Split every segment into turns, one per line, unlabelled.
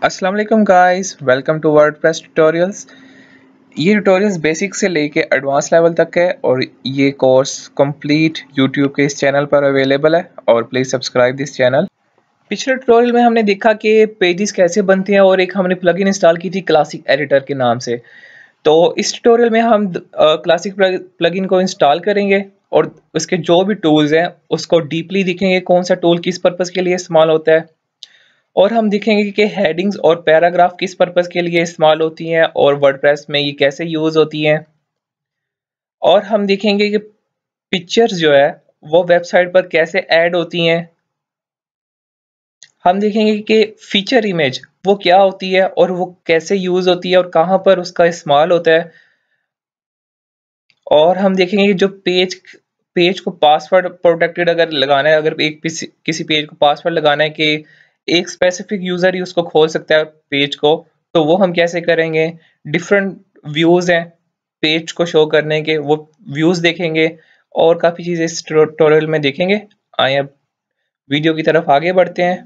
अस्सलाम वालेकुम guys, welcome to WordPress tutorials. ये ट्यूटोरियल्स बेसिक से लेके एडवांस लेवल तक है और ये कोर्स कंप्लीट यूट्यूब के इस चैनल पर अवेलेबल है और प्लीज़ सब्सक्राइब दिस चैनल। पिछले ट्यूटोरियल में हमने देखा कि पेजेस कैसे बनते हैं और एक हमने प्लगइन इंस्टॉल की थी क्लासिक एडिटर के नाम से। तो इस ट्यूटोरियल में हम क्लासिक प्लगइन को इंस्टॉल करेंगे और उसके जो भी टूल्स हैं उसको डीपली देखेंगे, कौन सा टूल किस पर्पज़ के लिए इस्तेमाल होता है। और हम देखेंगे कि हेडिंग्स और पैराग्राफ किस पर्पस के लिए इस्तेमाल होती हैं और वर्डप्रेस में ये कैसे यूज़ होती हैं। और हम देखेंगे कि पिक्चर्स जो है वो वेबसाइट पर कैसे ऐड होती हैं। हम देखेंगे कि फीचर इमेज वो क्या होती है और वो कैसे यूज़ होती है और कहाँ पर उसका इस्तेमाल होता है। और हम देखेंगे कि जो पेज पेज को पासवर्ड प्रोटेक्टेड अगर लगाना है, अगर एक किसी पेज को पासवर्ड लगाना है कि एक स्पेसिफिक यूज़र ही उसको खोल सकता है पेज को, तो वो हम कैसे करेंगे। डिफरेंट व्यूज़ हैं पेज को शो करने के, वो व्यूज़ देखेंगे और काफ़ी चीज़ें इस ट्यूटोरियल में देखेंगे। आइए अब वीडियो की तरफ आगे बढ़ते हैं।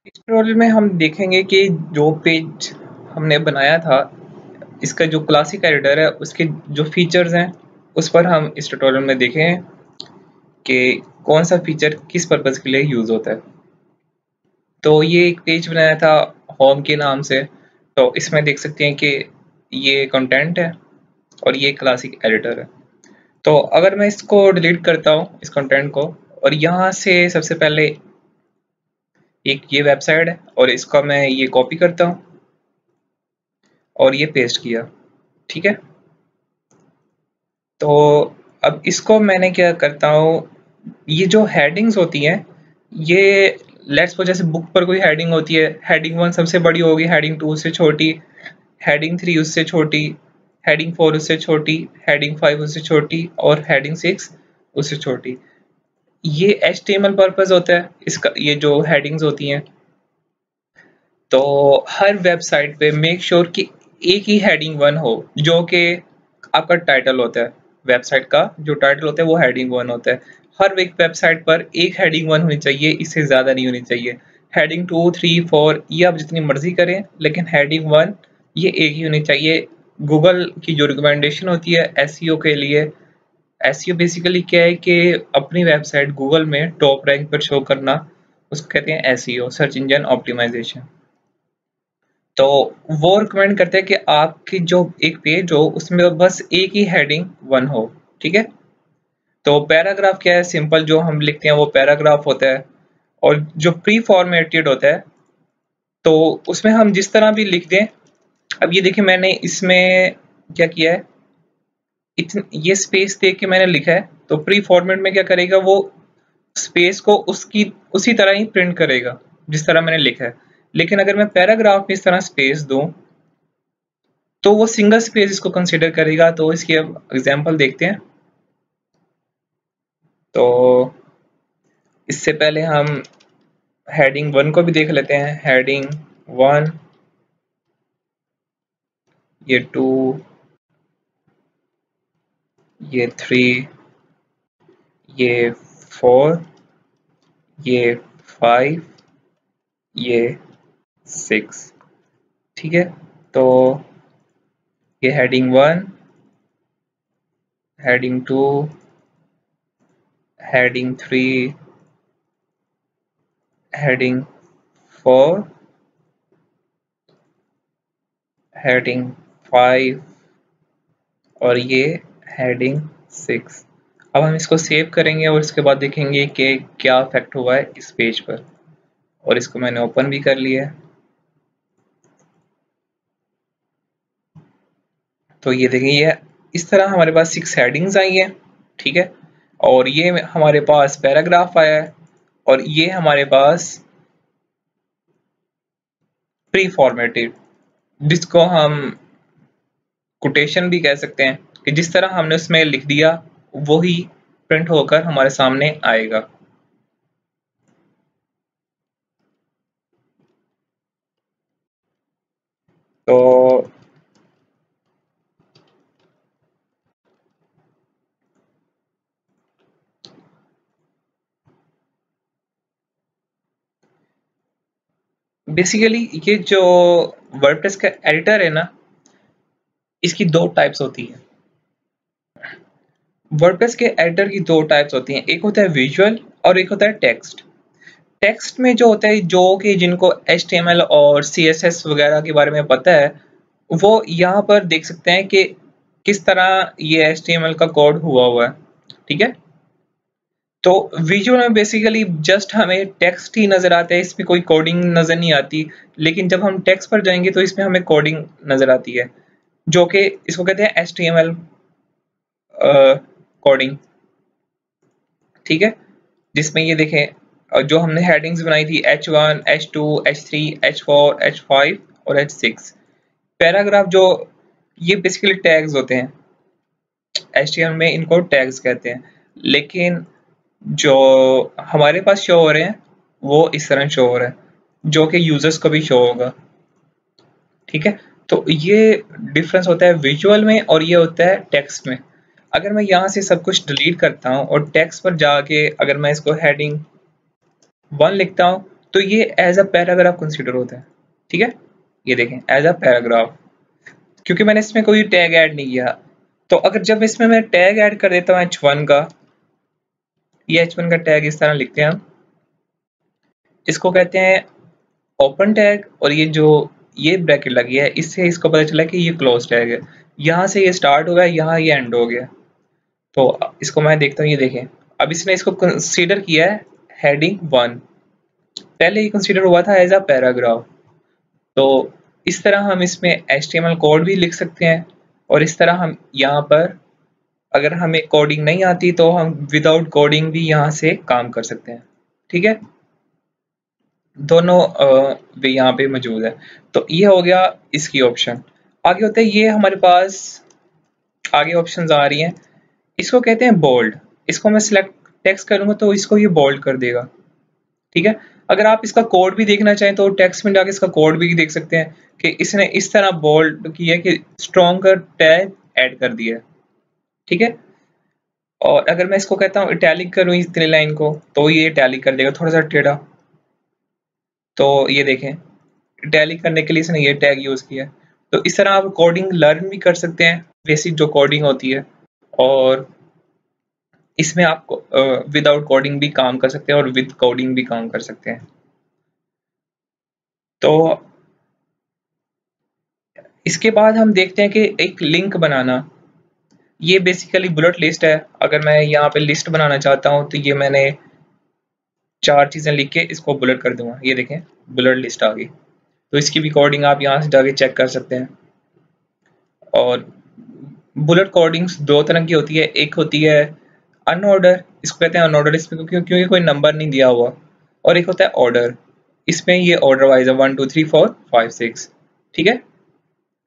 इस ट्यूटोरियल में हम देखेंगे कि जो पेज हमने बनाया था, इसका जो क्लासिक एडिटर है उसके जो फीचर्स हैं उस पर हम इस ट्यूटोरियल में देखें कि कौन सा फीचर किस पर्पज़ के लिए यूज़ होता है। तो ये एक पेज बनाया था होम के नाम से, तो इसमें देख सकते हैं कि ये कंटेंट है और ये क्लासिक एडिटर है। तो अगर मैं इसको डिलीट करता हूँ इस कंटेंट को, और यहाँ से सबसे पहले एक ये वेबसाइट है और इसका मैं ये कॉपी करता हूँ और ये पेस्ट किया, ठीक है। तो अब इसको मैंने क्या करता हूँ, ये जो हेडिंग्स होती हैं ये लेट्स सपोज जैसे बुक पर कोई हेडिंग होती है, हेडिंग 1 सबसे बड़ी होगी, हेडिंग 2 उससे छोटी, हेडिंग 3 उससे छोटी, हेडिंग 4 उससे छोटी, हेडिंग 5 उससे छोटी और हेडिंग 6 उससे छोटी। ये एचटीएमएल पर्पस होता है इसका, ये जो हेडिंग्स होती हैं। तो हर वेबसाइट पे मेक श्योर कि एक ही हेडिंग 1 हो जो कि आपका टाइटल होता है। वेबसाइट का जो टाइटल होता है वो हेडिंग 1 होता है। हर एक वेबसाइट पर एक हेडिंग 1 होनी चाहिए, इससे ज़्यादा नहीं होनी चाहिए। हेडिंग 2, 3, 4 ये आप जितनी मर्जी करें, लेकिन हेडिंग 1 ये एक ही होनी चाहिए। गूगल की जो रिकमेंडेशन होती है एसईओ के लिए, एसईओ बेसिकली क्या है कि अपनी वेबसाइट गूगल में टॉप रैंक पर शो करना, उसको कहते हैं एसईओ, सर्च इंजन ऑप्टिमाइजेशन। तो वो रिकमेंड करते हैं कि आपकी जो एक पेज हो उसमें बस एक ही हेडिंग 1 हो, ठीक है। तो पैराग्राफ क्या है, सिंपल जो हम लिखते हैं वो पैराग्राफ होता है। और जो प्री फॉर्मेटेड होता है तो उसमें हम जिस तरह भी लिख दें। अब ये देखिए मैंने इसमें क्या किया है, ये स्पेस दे के मैंने लिखा है, तो प्री फॉर्मेट में क्या करेगा, वो स्पेस को उसकी उसी तरह ही प्रिंट करेगा जिस तरह मैंने लिखा है। लेकिन अगर मैं पैराग्राफ में इस तरह स्पेस दूं तो वो सिंगल स्पेस इसको कंसीडर करेगा। तो इसकी अब एग्जांपल देखते हैं। तो इससे पहले हम हेडिंग 1 को भी देख लेते हैं। हेडिंग 1, ये 2, ये 3, ये 4, ये 5, ये 6, ठीक है। तो ये heading 1, heading 2, heading 3, heading 4, heading 5 और ये हेडिंग 6। अब हम इसको सेव करेंगे और इसके बाद देखेंगे कि क्या इफेक्ट हुआ है इस पेज पर। और इसको मैंने ओपन भी कर लिया है। तो ये देखिए ये इस तरह हमारे पास 6 हेडिंग्स आई हैं, ठीक है। और ये हमारे पास पैराग्राफ आया है और ये हमारे पास प्री फॉर्मेटेड, जिसको हम कोटेशन भी कह सकते हैं, कि जिस तरह हमने उसमें लिख दिया वो ही प्रिंट होकर हमारे सामने आएगा। तो बेसिकली ये जो वर्डप्रेस का एडिटर है ना, इसकी दो टाइप्स होती है। वर्डप्रेस के एडिटर की दो टाइप्स होती हैं, एक होता है विजुअल और एक होता है टेक्स्ट। टेक्स्ट में जो होता है, जो कि जिनको HTML और CSS वगैरह के बारे में पता है, वो यहाँ पर देख सकते हैं कि किस तरह ये HTML का कोड हुआ है। ठीक है, तो विजुअल में बेसिकली जस्ट हमें टेक्स्ट ही नजर आता है, इसमें कोई कोडिंग नजर नहीं आती। लेकिन जब हम टेक्स्ट पर जाएंगे तो इसमें हमें कोडिंग नजर आती है, जो कि इसको कहते हैं HTML कोडिंग। ठीक है, जिसमें ये देखें, जो हमने हेडिंग्स बनाई थी H1, H2, H3, H4, H5 और H6 पैराग्राफ, जो ये बेसिकली टैग्स होते हैं। HTML में इनको टैग्स कहते हैं, लेकिन जो हमारे पास शो हो रहे हैं वो इस तरह शो हो रहा है, जो कि यूजर्स को भी शो होगा। ठीक है, तो ये डिफरेंस होता है विजुअल में और ये होता है टेक्स्ट में। अगर मैं यहाँ से सब कुछ डिलीट करता हूँ और टेक्स्ट पर जाके अगर मैं इसको हेडिंग 1 लिखता हूँ, तो ये एज अ पैराग्राफ कंसिडर होता है। ठीक है, ये देखें एज अ पैराग्राफ, क्योंकि मैंने इसमें कोई टैग ऐड नहीं किया। तो अगर जब इसमें मैं टैग ऐड कर देता हूँ H1 का, ये H1 का टैग इस तरह लिखते हैं हम, इसको कहते हैं ओपन टैग, और ये जो ये ब्रैकेट लगी है इससे इसको पता चला कि ये क्लोज टैग है। यहाँ से ये स्टार्ट हो गया, यहाँ ये एंड हो गया। तो इसको मैं देखता हूँ, ये देखें, अब इसने इसको कंसीडर किया है हेडिंग 1, पहले ये कंसीडर हुआ था एज अ पैराग्राफ। तो इस तरह हम इसमें HTML कोड भी लिख सकते हैं, और इस तरह हम यहाँ पर अगर हमें कोडिंग नहीं आती तो हम विदाउट कोडिंग भी यहाँ से काम कर सकते हैं। ठीक है, दोनों भी यहाँ पे मौजूद है। तो ये हो गया इसकी ऑप्शन। आगे होता है ये हमारे पास आगे ऑप्शंस आ रही हैं, इसको कहते हैं बोल्ड। इसको मैं सिलेक्ट टेक्स्ट करूंगा तो इसको ये बोल्ड कर देगा। ठीक है, अगर आप इसका कोड भी देखना चाहें तो टेक्स्ट में जाके इसका कोड भी देख सकते हैं कि इसने इस तरह बोल्ड किया कि स्ट्रॉन्गर टैग ऐड कर दिया है। ठीक है, और अगर मैं इसको कहता हूँ इटैलिक करूँ इतनी लाइन को, तो ये इटैलिक कर देगा थोड़ा सा टेढ़ा। तो ये देखें, इटैलिक करने के लिए इसने ये टैग यूज किया है। तो इस तरह आप कोडिंग लर्न भी कर सकते हैं, बेसिक जो कोडिंग होती है, और इसमें आप विदाउट कोडिंग भी काम कर सकते हैं और विद कोडिंग भी काम कर सकते हैं। तो इसके बाद हम देखते हैं कि एक लिंक बनाना। ये बेसिकली बुलेट लिस्ट है। अगर मैं यहाँ पे लिस्ट बनाना चाहता हूँ तो ये मैंने 4 चीजें लिख के इसको बुलेट कर दूंगा। ये देखें, बुलेट लिस्ट आ गई। तो इसकी भी कोडिंग आप यहाँ से जाके चेक कर सकते हैं। और बुलेट कोडिंग्स दो तरह की होती है, एक होती है अनऑर्डर, इसको कहते हैं अनऑर्डर इसमें क्योंकि कोई नंबर नहीं दिया हुआ, और एक होता है ऑर्डर, इसमें ये ऑर्डर वाइज है 1 2 3 4 5 6। ठीक है,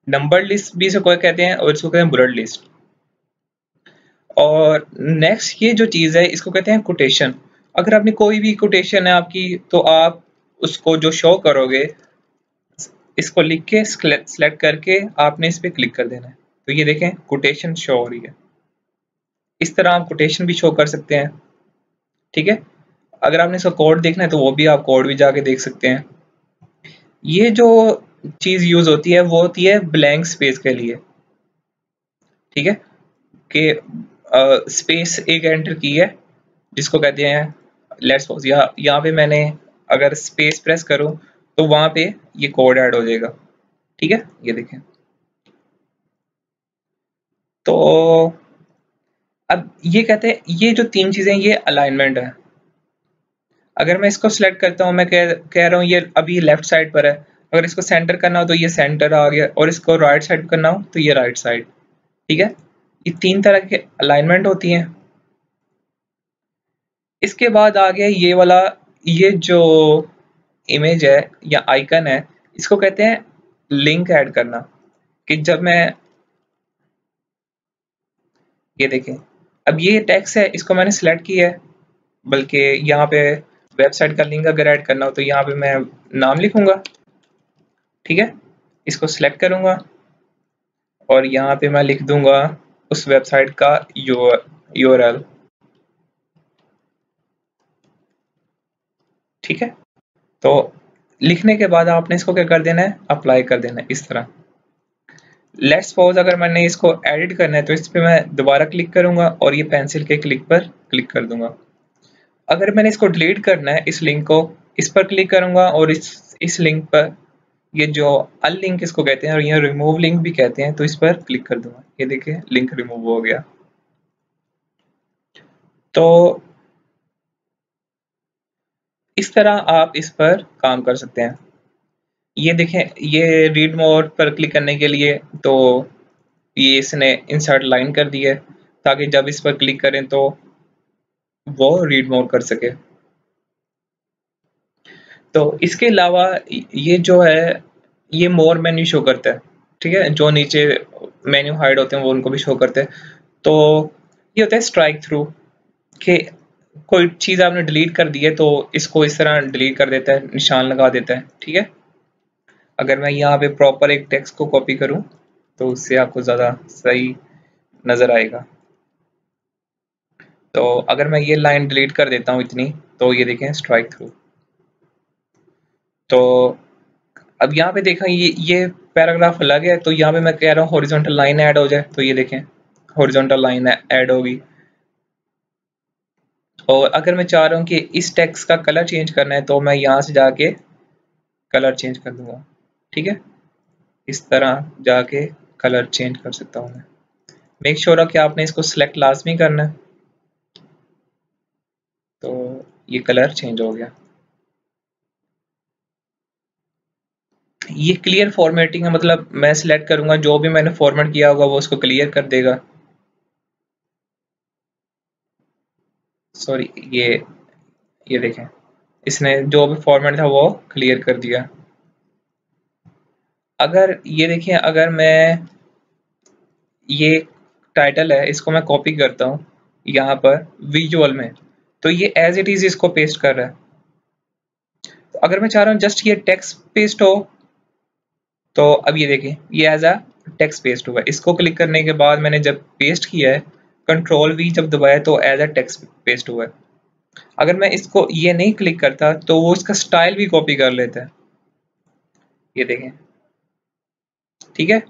नंबर लिस्ट भी इसको कहते हैं और इसको कहते हैं बुलेट लिस्ट। और नेक्स्ट ये जो चीज है इसको कहते हैं कोटेशन। अगर आपने कोई भी कोटेशन है आपकी, तो आप उसको जो शो करोगे, इसको लिख के सिलेक्ट करके आपने इस पर क्लिक कर देना है। तो ये देखें कोटेशन शो हो रही है। इस तरह आप कोटेशन भी शो कर सकते हैं। ठीक है, अगर आपने इसका कोड देखना है तो वो भी आप कोड भी जाके देख सकते हैं। ये जो चीज यूज होती है वो होती है ब्लैंक स्पेस के लिए। ठीक है, कि स्पेस एक एंटर की है जिसको कहते हैं लेट्स सपोज, यहाँ पे मैंने अगर स्पेस प्रेस करूं तो वहां पे ये कोड ऐड हो जाएगा। ठीक है, ये देखें। तो अब ये कहते हैं ये जो 3 चीजें ये अलाइनमेंट है। अगर मैं इसको सिलेक्ट करता हूँ, मैं कह रहा हूँ ये अभी लेफ्ट साइड पर है, अगर इसको सेंटर करना हो तो ये सेंटर आ गया, और इसको राइट साइड करना हो तो ये राइट साइड। ठीक है, ये 3 तरह की अलाइनमेंट होती हैं। इसके बाद आ गया ये वाला, ये जो इमेज है या आइकन है, इसको कहते हैं लिंक ऐड करना। कि जब मैं ये देखें, अब ये टेक्स्ट है, इसको मैंने सिलेक्ट किया है, बल्कि यहाँ पे वेबसाइट का लिंक अगर ऐड करना हो तो यहाँ पे मैं नाम लिखूंगा। ठीक है, इसको सिलेक्ट करूंगा और यहाँ पे मैं लिख दूंगा उस वेबसाइट का यूआरएल। ठीक है, तो लिखने के बाद आपने इसको क्या कर देना है, अप्लाई कर देना है इस तरह। लेट्स सपोज अगर मैंने इसको एडिट करना है तो इस पे मैं दोबारा क्लिक करूंगा और ये पेंसिल के क्लिक पर क्लिक कर दूंगा। अगर मैंने इसको डिलीट करना है इस लिंक को, इस पर क्लिक करूंगा और इस लिंक पर, ये जो अल लिंक इसको कहते हैं और ये रिमूव लिंक भी कहते हैं, तो इस पर क्लिक कर दूंगा। ये देखिए लिंक रिमूव हो गया। तो इस तरह आप इस पर काम कर सकते हैं। ये देखें, ये रीड मोर पर क्लिक करने के लिए तो ये इसने इंसर्ट लाइन कर दी है ताकि जब इस पर क्लिक करें तो वो रीड मोर कर सके। तो इसके अलावा ये जो है ये मोर मेन्यू शो करता है, ठीक है, जो नीचे मेन्यू हाइड होते हैं वो उनको भी शो करते हैं। तो ये होता है स्ट्राइक थ्रू, कि कोई चीज़ आपने डिलीट कर दी है तो इसको इस तरह डिलीट कर देता है, निशान लगा देता है, ठीक है। अगर मैं यहाँ पे प्रॉपर एक टेक्स्ट को कॉपी करूँ तो उससे आपको ज़्यादा सही नज़र आएगा। तो अगर मैं ये लाइन डिलीट कर देता हूँ इतनी, तो ये देखें स्ट्राइक थ्रू। तो अब यहाँ पे देखा ये पैराग्राफ अलग है, तो यहाँ पे मैं कह रहा हूँ हॉरिजॉन्टल लाइन ऐड हो जाए, तो ये देखें हॉरिजॉन्टल लाइन ऐड होगी। और अगर मैं चाह रहा हूँ कि इस टेक्स्ट का कलर चेंज करना है तो मैं यहाँ से जाके कलर चेंज कर दूंगा, ठीक है। इस तरह जाके कलर चेंज कर सकता हूँ मैं। मेक श्योर कि आपने इसको सिलेक्ट लाजमी करना है। तो ये कलर चेंज हो गया। ये क्लियर फॉर्मेटिंग है, मतलब मैं सिलेक्ट करूंगा जो भी मैंने फॉर्मेट किया होगा वो उसको क्लियर कर देगा। सॉरी, ये देखें इसने जो भी फॉर्मेट था वो क्लियर कर दिया। अगर ये देखिए, अगर मैं ये टाइटल है इसको मैं कॉपी करता हूँ यहाँ पर विजुअल में, तो ये एज इट इज इसको पेस्ट कर रहा है। तो अगर मैं चाह रहा हूँ जस्ट ये टेक्स्ट पेस्ट हो, तो अब ये देखिए ये एज अ टेक्स्ट पेस्ट हुआ है। इसको क्लिक करने के बाद मैंने जब पेस्ट किया है, कंट्रोल वी जब दबाया तो एज अ टेक्स्ट पेस्ट हुआ है। अगर मैं इसको ये नहीं क्लिक करता तो वो इसका स्टाइल भी कॉपी कर लेता है, ये देखें, ठीक है।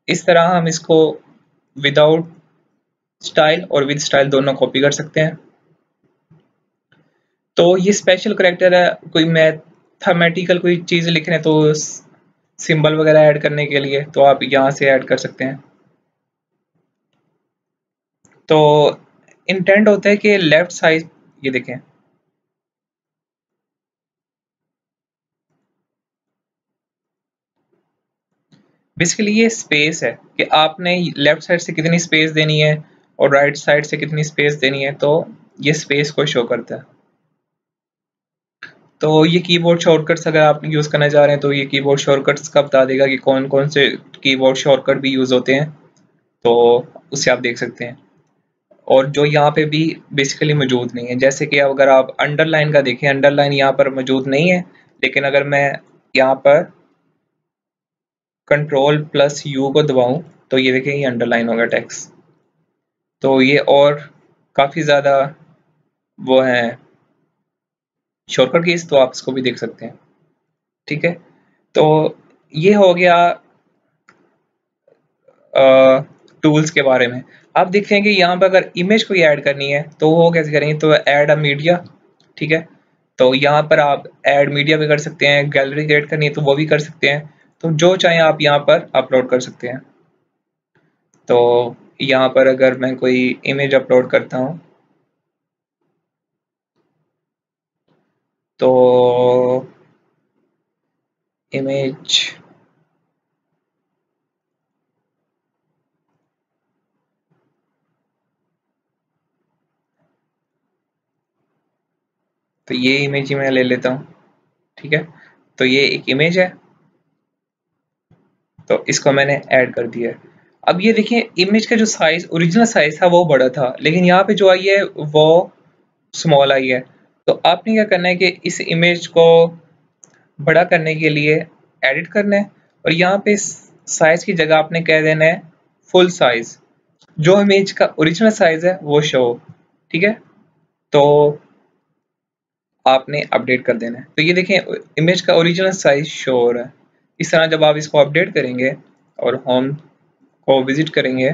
इस तरह हम इसको विदाउट स्टाइल और विद स्टाइल दोनों कॉपी कर सकते हैं। तो ये स्पेशल करेक्टर है, कोई मैथमेटिकल कोई चीज़ लिखने तो सिंबल वगैरह ऐड करने के लिए तो आप यहाँ से ऐड कर सकते हैं। तो इंटेंट होता है कि लेफ्ट साइड, ये देखें बेसिकली ये स्पेस है कि आपने लेफ्ट साइड से कितनी स्पेस देनी है और राइट साइड से कितनी स्पेस देनी है, तो ये स्पेस को शो करता है। तो ये कीबोर्ड शॉर्टकट्स अगर आप यूज़ करना चाह रहे हैं तो ये कीबोर्ड शॉर्टकट्स का बता देगा कि कौन कौन से कीबोर्ड शॉर्टकट भी यूज़ होते हैं, तो उससे आप देख सकते हैं। और जो यहाँ पे भी बेसिकली मौजूद नहीं है, जैसे कि अगर आप अंडरलाइन का देखें, अंडरलाइन यहाँ पर मौजूद नहीं है, लेकिन अगर मैं यहाँ पर कंट्रोल प्लस यू को दबाऊं तो ये देखें ये अंडरलाइन होगा टेक्स्ट। तो ये और काफ़ी ज़्यादा वो हैं शॉर्टकट कीज, तो आप इसको भी देख सकते हैं, ठीक है। तो ये हो गया टूल्स के बारे में। आप देखते हैं कि यहाँ पर अगर इमेज कोई ऐड करनी है तो वो कैसे करेंगे, तो ऐड अ मीडिया, ठीक है। तो यहाँ पर आप ऐड मीडिया भी कर सकते हैं, गैलरी क्रिएट करनी है तो वो भी कर सकते हैं। तो जो चाहें आप यहाँ पर अपलोड कर सकते हैं। तो यहाँ पर अगर मैं कोई इमेज अपलोड करता हूँ तो इमेज, तो ये इमेज ही मैं ले लेता हूँ, ठीक है। तो ये एक इमेज है, तो इसको मैंने ऐड कर दिया है। अब ये देखिए इमेज का जो साइज ओरिजिनल साइज था वो बड़ा था, लेकिन यहाँ पे जो आई है वो स्मॉल आई है। तो आपने क्या करना है कि इस इमेज को बड़ा करने के लिए एडिट करना है और यहाँ पे साइज की जगह आपने कह देना है फुल साइज, जो इमेज का ओरिजिनल साइज है वो शो, ठीक है। तो आपने अपडेट कर देना है। तो ये देखें इमेज का ओरिजिनल साइज शो हो रहा है। इस तरह जब आप इसको अपडेट करेंगे और होम को विजिट करेंगे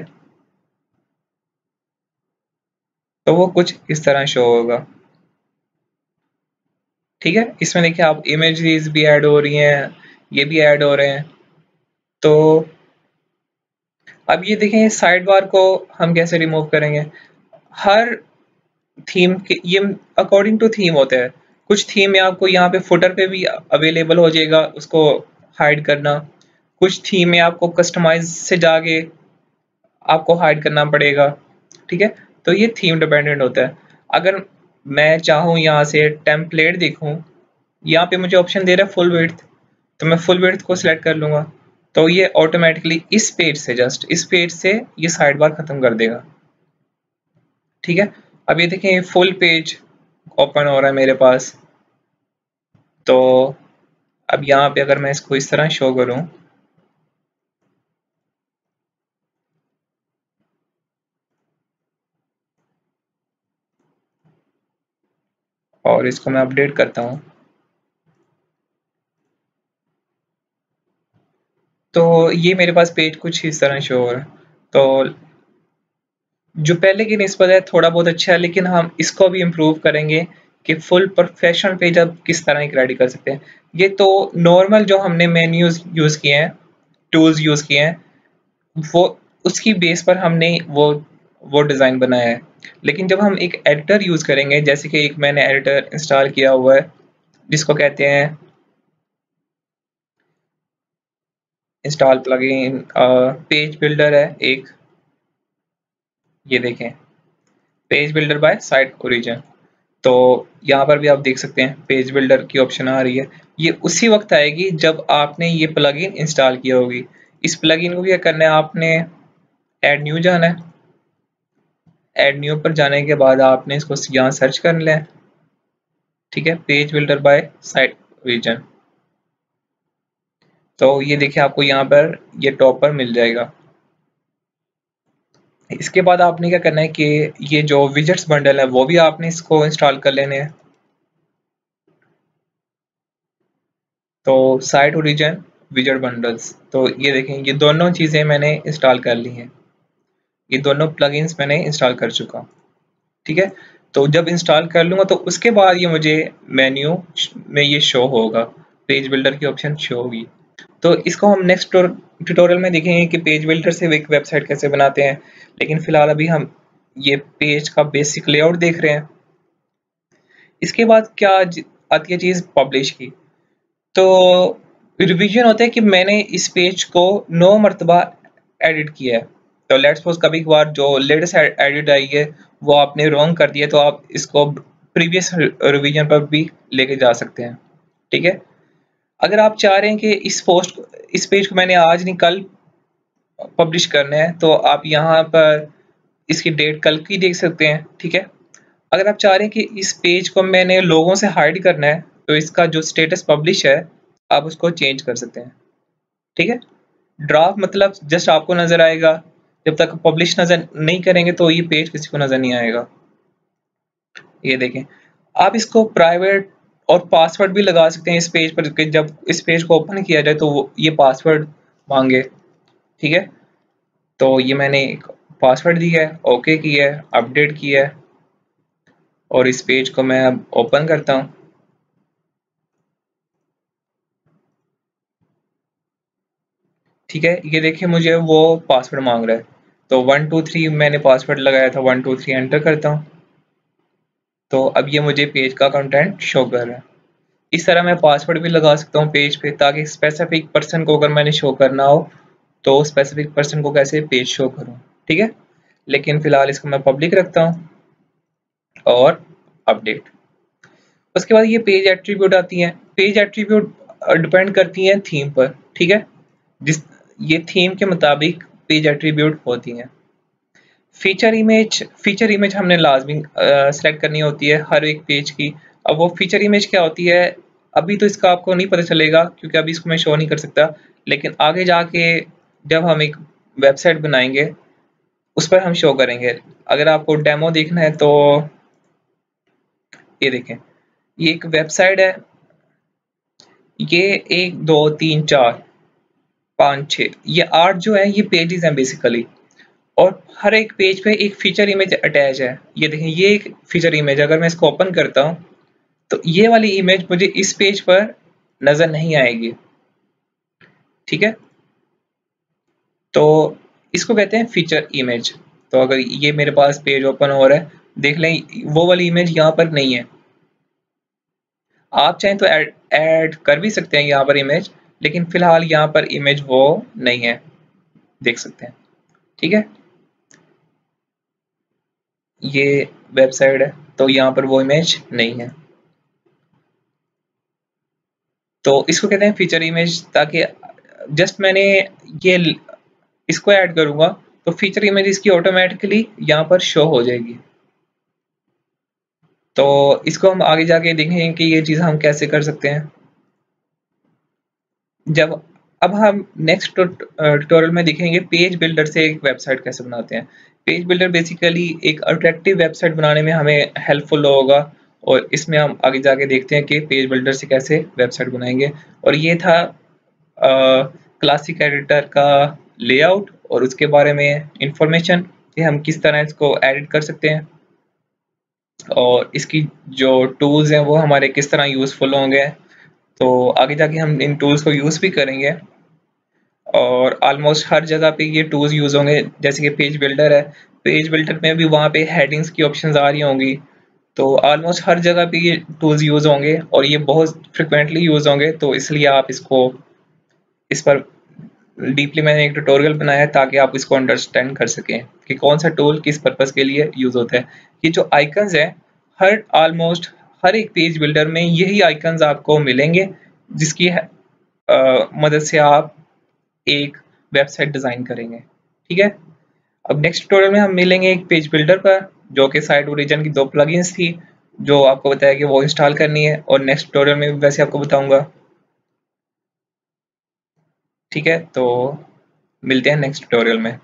तो वो कुछ इस तरह शो होगा। ठीक है, इसमें देखिए आप इमेजेस भी ऐड हो रही हैं, ये भी ऐड हो रहे हैं। तो अब ये देखें साइड बार को हम कैसे रिमूव करेंगे। हर थीम के ये अकॉर्डिंग टू थीम होता है। कुछ थीम में आपको यहाँ पे फुटर पे भी अवेलेबल हो जाएगा उसको हाइड करना। कुछ थीम में आपको कस्टमाइज से जाके आपको हाइड करना पड़ेगा। ठीक है, तो ये थीम डिपेंडेंट होता है। अगर मैं चाहूँ यहाँ से टेम्पलेट देखूँ, यहाँ पे मुझे ऑप्शन दे रहा है फुल विड्थ, तो मैं फुल विड्थ को सिलेक्ट कर लूंगा तो ये ऑटोमेटिकली इस पेज से जस्ट इस पेज से ये साइड बार खत्म कर देगा। ठीक है, अब ये देखें फुल पेज ओपन हो रहा है मेरे पास। तो अब यहाँ पे अगर मैं इसको इस तरह शो करूँ और इसको मैं अपडेट करता हूँ तो ये मेरे पास पेज कुछ इस तरह शो हो रहा है। तो जो पहले की निस्बत है थोड़ा बहुत अच्छा है, लेकिन हम इसको भी इम्प्रूव करेंगे कि फुल प्रोफेशनल पेज अब किस तरह एक रेडी कर सकते हैं। ये तो नॉर्मल जो हमने मेन्यूज यूज़ किए हैं, टूल्स यूज़ किए हैं, वो उसकी बेस पर हमने वो डिज़ाइन बनाया है। लेकिन जब हम एक एडिटर यूज़ करेंगे, जैसे कि एक मैंने एडिटर इंस्टॉल किया हुआ है जिसको कहते हैं इंस्टॉल प्लगइन पेज बिल्डर है एक, ये देखें page builder by SiteOrigin. तो यहाँ पर भी आप देख सकते हैं पेज बिल्डर की ऑप्शन आ रही है। ये उसी वक्त आएगी जब आपने ये प्लगइन इंस्टॉल किया होगी। इस प्लगइन को क्या करना है, आपने ऐड न्यू जाना है। ऐड न्यू पर जाने के बाद आपने इसको यहाँ सर्च कर लें। ठीक है, page builder by SiteOrigin. तो ये देखिए आपको यहाँ पर ये टॉप पर मिल जाएगा। इसके बाद आपने क्या करना है कि ये जो विजेट्स बंडल है वो भी आपने इसको इंस्टॉल कर लेने हैं। तो साइट ओरिजिन विजेट बंडल्स, तो ये देखें ये दोनों चीज़ें मैंने इंस्टॉल कर ली हैं। ये दोनों प्लगइन्स मैंने इंस्टॉल कर चुका। ठीक है, तो जब इंस्टॉल कर लूँगा तो उसके बाद ये मुझे मेन्यू में ये शो होगा, पेज बिल्डर की ऑप्शन शो होगी। तो इसको हम नेक्स्ट ट्यूटोरियल में देखेंगे कि पेज बिल्डर से एक वेबसाइट कैसे बनाते हैं। लेकिन फिलहाल अभी हम ये पेज का बेसिक लेआउट देख रहे हैं। इसके बाद क्या आती है चीज़ पब्लिश की। तो रिवीजन होता है कि मैंने इस पेज को 9 मरतबा एडिट किया है। तो लेट्स सपोज कभी कभार जो लेटेस्ट एडिट आई है वो आपने रॉन्ग कर दिया, तो आप इसको प्रीवियस रिवीजन पर भी लेके जा सकते हैं। ठीक है, अगर आप चाह रहे हैं कि इस पेज को मैंने आज नहीं कल पब्लिश करना है तो आप यहाँ पर इसकी डेट कल की देख सकते हैं। ठीक है, अगर आप चाह रहे हैं कि इस पेज को मैंने लोगों से हाइड करना है तो इसका जो स्टेटस पब्लिश है आप उसको चेंज कर सकते हैं। ठीक है, ड्राफ्ट मतलब जस्ट आपको नजर आएगा, जब तक पब्लिश नजर नहीं करेंगे तो ये पेज किसी को नजर नहीं आएगा। ये देखें, आप इसको प्राइवेट और पासवर्ड भी लगा सकते हैं इस पेज पर कि जब इस पेज को ओपन किया जाए तो वो ये पासवर्ड मांगे। ठीक है, तो ये मैंने एक पासवर्ड दिया है, ओके किया है, अपडेट किया है और इस पेज को मैं अब ओपन करता हूँ। ठीक है, ये देखिए मुझे वो पासवर्ड मांग रहा है तो 123 मैंने पासवर्ड लगाया था, 123 एंटर करता हूँ। तो अब ये मुझे पेज का कंटेंट शो कर रहा है। इस तरह मैं पासवर्ड भी लगा सकता हूँ पेज पे ताकि स्पेसिफिक पर्सन को अगर मैंने शो करना हो तो स्पेसिफिक पर्सन को कैसे पेज शो करूँ। ठीक है, लेकिन फिलहाल इसको मैं पब्लिक रखता हूँ और अपडेट। उसके बाद ये पेज एट्रीब्यूट आती हैं। पेज एट्रीब्यूट डिपेंड करती हैं थीम पर। ठीक है, जिस ये थीम के मुताबिक पेज एट्रीब्यूट होती हैं। फीचर इमेज हमने लाजमी सेलेक्ट करनी होती है हर एक पेज की। अब वो फीचर इमेज क्या होती है अभी तो इसका आपको नहीं पता चलेगा क्योंकि अभी इसको मैं शो नहीं कर सकता, लेकिन आगे जाके जब हम एक वेबसाइट बनाएंगे उस पर हम शो करेंगे। अगर आपको डेमो देखना है तो ये देखें, ये एक वेबसाइट है, ये 1 2 3 4 5 6 ये 8 जो है ये पेजेस हैं बेसिकली, और हर एक पेज पे एक फीचर इमेज अटैच है। ये देखें, ये एक फीचर इमेज, अगर मैं इसको ओपन करता हूँ तो ये वाली इमेज मुझे इस पेज पर नजर नहीं आएगी। ठीक है, तो इसको कहते हैं फीचर इमेज। तो अगर ये मेरे पास पेज ओपन हो रहा है, देख लें वो वाली इमेज यहाँ पर नहीं है। आप चाहें तो ऐड कर भी सकते हैं यहाँ पर इमेज, लेकिन फिलहाल यहाँ पर इमेज वो नहीं है, देख सकते हैं। ठीक है, ये वेबसाइट है तो यहाँ पर वो इमेज नहीं है, तो इसको कहते हैं फीचर इमेज। ताकि जस्ट मैंने ये इसको ऐड करूंगा तो फीचर इमेज इसकी ऑटोमेटिकली यहाँ पर शो हो जाएगी। तो इसको हम आगे जाके देखेंगे कि ये चीज़ हम कैसे कर सकते हैं। जब अब हम नेक्स्ट ट्यूटोरियल में देखेंगे पेज बिल्डर से एक वेबसाइट कैसे बनाते हैं। पेज बिल्डर बेसिकली एक अट्रैक्टिव वेबसाइट बनाने में हमें हेल्पफुल होगा, और इसमें हम आगे जाके देखते हैं कि पेज बिल्डर से कैसे वेबसाइट बनाएंगे। और ये था क्लासिक एडिटर का लेआउट और उसके बारे में इंफॉर्मेशन कि हम किस तरह इसको एडिट कर सकते हैं, और इसकी जो टूल्स हैं वो हमारे किस तरह यूज़फुल होंगे। तो आगे जाके हम इन टूल्स को यूज़ भी करेंगे, और ऑलमोस्ट हर जगह पे ये टूल्स यूज़ होंगे। जैसे कि पेज बिल्डर है, पेज बिल्डर में भी वहाँ पे हेडिंग्स की ऑप्शंस आ रही होंगी, तो ऑलमोस्ट हर जगह पे ये टूल्स यूज़ होंगे और ये बहुत फ्रिक्वेंटली यूज़ होंगे। तो इसलिए आप इसको इस पर डीपली मैंने एक ट्यूटोरियल बनाया है ताकि आप इसको अंडरस्टैंड कर सकें कि कौन सा टूल किस पर्पज़ के लिए यूज़ होता है। ये जो आइकन्स हैं, ऑलमोस्ट हर एक पेज बिल्डर में यही आइकन्स आपको मिलेंगे, जिसकी मदद से आप एक वेबसाइट डिज़ाइन करेंगे। ठीक है, अब नेक्स्ट ट्यूटोरियल में हम मिलेंगे एक पेज बिल्डर पर, जो कि साइट ओरिजिन की 2 प्लगइन्स थी जो आपको बताया कि वो इंस्टॉल करनी है, और नेक्स्ट ट्यूटोरियल में भी वैसे आपको बताऊंगा। ठीक है, तो मिलते हैं नेक्स्ट ट्यूटोरियल में।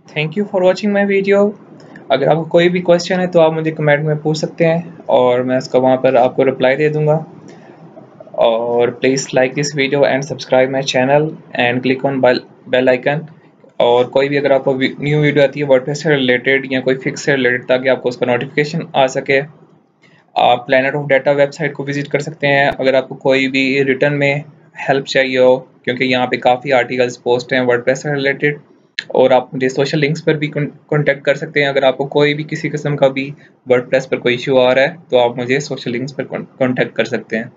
Thank you for watching my video. अगर आपको कोई भी क्वेश्चन है तो आप मुझे कमेंट में पूछ सकते हैं और मैं उसका वहाँ पर आपको रिप्लाई दे दूँगा। और please like this video and subscribe my channel and click on bell icon. और कोई भी अगर आपको न्यू वीडियो आती है वर्डप्रेस से रिलेटेड या कोई फिक्स से रिलेटेड, ताकि आपको उसका नोटिफिकेशन आ सके, आप प्लैनेट ऑफ डाटा वेबसाइट को विजिट कर सकते हैं अगर आपको कोई भी रिटर्न में हेल्प चाहिए हो, क्योंकि यहाँ पे काफ़ी आर्टिकल्स पोस्ट हैं वर्डप्रेस से रिलेटेड। और आप मुझे सोशल लिंक्स पर भी कॉन्टैक्ट कर सकते हैं। अगर आपको कोई भी किसी किस्म का भी वर्डप्रेस पर कोई इशू आ रहा है तो आप मुझे सोशल लिंक्स पर कॉन्टैक्ट कर सकते हैं।